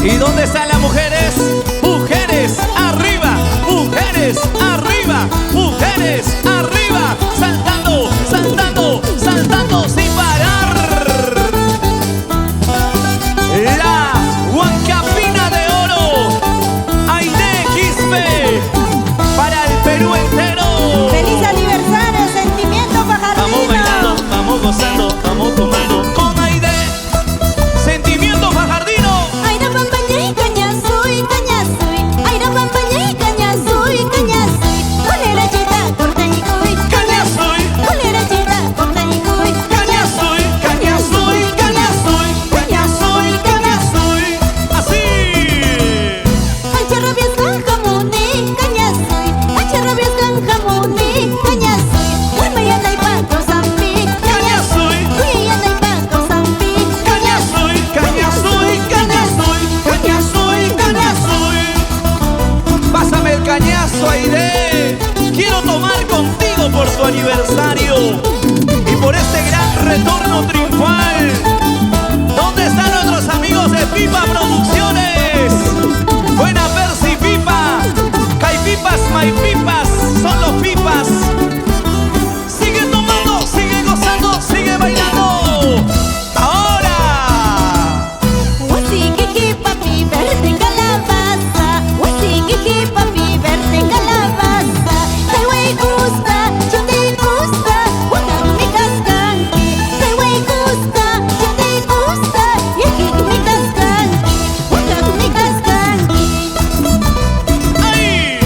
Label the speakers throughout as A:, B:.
A: ¿Y dónde están las mujeres? Mujeres arriba, mujeres arriba, mujeres arriba, saltando, saltando, saltando sin parar. La Huancapina de Oro, Aide Quispe, para el Perú entero.
B: ¡Feliz aniversario, Sentimiento Pajardino!
A: Vamos bailando, vamos gozando, vamos tomando con Aide, Sentimiento Pajardino.
B: Aira pampañay, caña soy, aira pampañay, caña soy, colera chita, corta y cuy,
A: Caña soy,
B: colera chita, corta y cuy,
A: caña soy, caña soy, caña soy, caña soy, caña soy. Así.
B: ancha rabias con jamoni, caña soy, ancha rabias con jamoni, caña soy, huermaya y paco zampi,
A: Caña soy,
B: cuya y paco zampi,
A: caña soy, caña soy, caña soy, caña soy, caña soy. Pásame el cañazo, Aide. Quiero tomar contigo por tu aniversario y por este gran retorno triunfal. ¿Dónde están nuestros amigos de Pipa Producciones? Buena Percy Pipa, Caipipas, Maipipas, son los pipas. Sigue tomando, sigue gozando, sigue bailando. Ahora.
B: Huasiquiqui papi verde calabaza, huasiquiqui papi verde calabaza. Ay güey gusta, yo te gusta, guarda mi cascanqui. Ay güey gusta, yo te gusta, y aquí mi cascanqui, guarda mi cascanqui.
A: ¡Ay!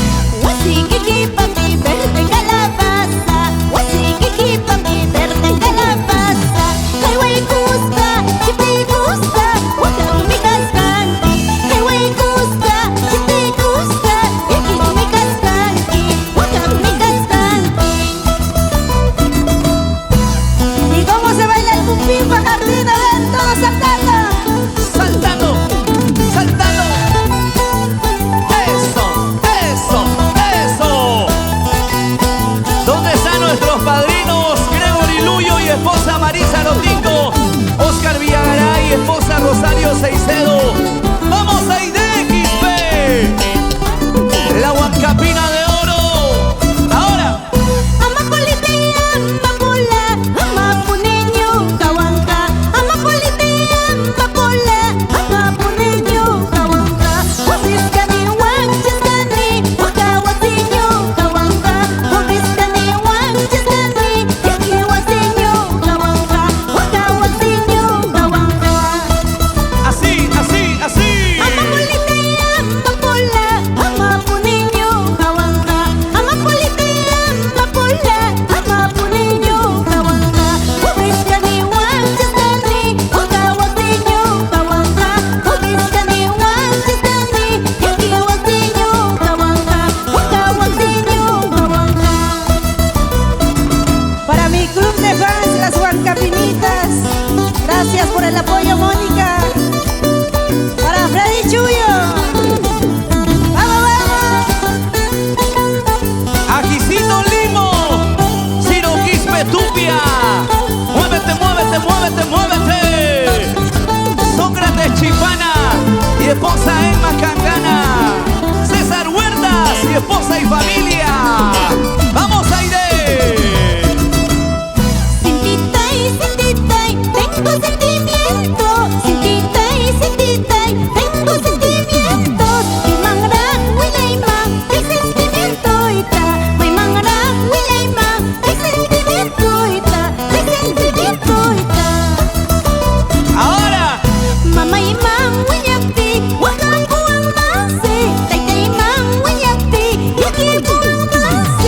B: Huasiquiqui papi verde calabaza, huasiquiqui papi verde calabaza. Ay güey gusta, yo te gusta, guarda mi cascanqui. Ay güey gusta, yo te gusta, y aquí mi cascanqui, guarda mi cascanqui. ¿Y cómo se baila el pupín pajardino? A ver, todos saltando.
A: Saltando, saltando. Eso, eso, eso. ¿Dónde están nuestros padrinos? Gregory Luyo y esposa Marisa Lotingo, Oscar Villagaray y esposa Rosario Seicedo. ¡Vamos a Quispe! La Huancapina de Oro. Ahora.
B: Amapolitea, amapola, amapuneño, cahuanca. Amapolitea, amapola, amapuneño, cahuanca. Huapiscani, huanchascani, huacahuaciño, cahuanca. Huapiscani, huanchascani, yaquihuaciño, cahuanca. Huacahuaciño, cahuanca.
A: Así, así, así.
B: Amapolitea, amapola, amapuneño, cahuanca. Amapolitea, amapola, amapuneño, cahuanca. Huapiscani, huanchascani, huacahuaciño, cahuanca. Huapiscani, huanchascani, yaquihuaciño, cahuanca. Huacahuaciño, cahuanca. Para mi club de fans, las Huancapinitas, gracias por el apoyo, Mónica. Para Freddy Chuyo, ¡vamos, vamos!
A: Ajicito Limo, Ciro Quispe Tupia. Muévete, muévete, muévete, muévete. Sócrates Chifana y esposa Emma Cangana. César Huertas y esposa y familia. ¡Vamos, Aide!
B: Sintitay, tengo sentimientos. Sintitay, tengo sentimientos. Mi mangrán, Wilayman, el sentimiento ita. Mi mangrán, Wilayman, el sentimiento ita. El sentimiento ita.
A: Ahora.
B: Mamá y mam, Wiñapti, Huacacuan Mase. Taita y mam, Wiñapti, Yaquipuan Mase.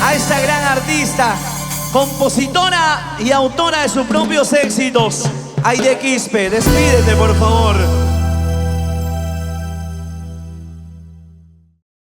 A: a esta gran artista, compositora y autora de sus propios éxitos, Aide Quispe. Despídete, por favor.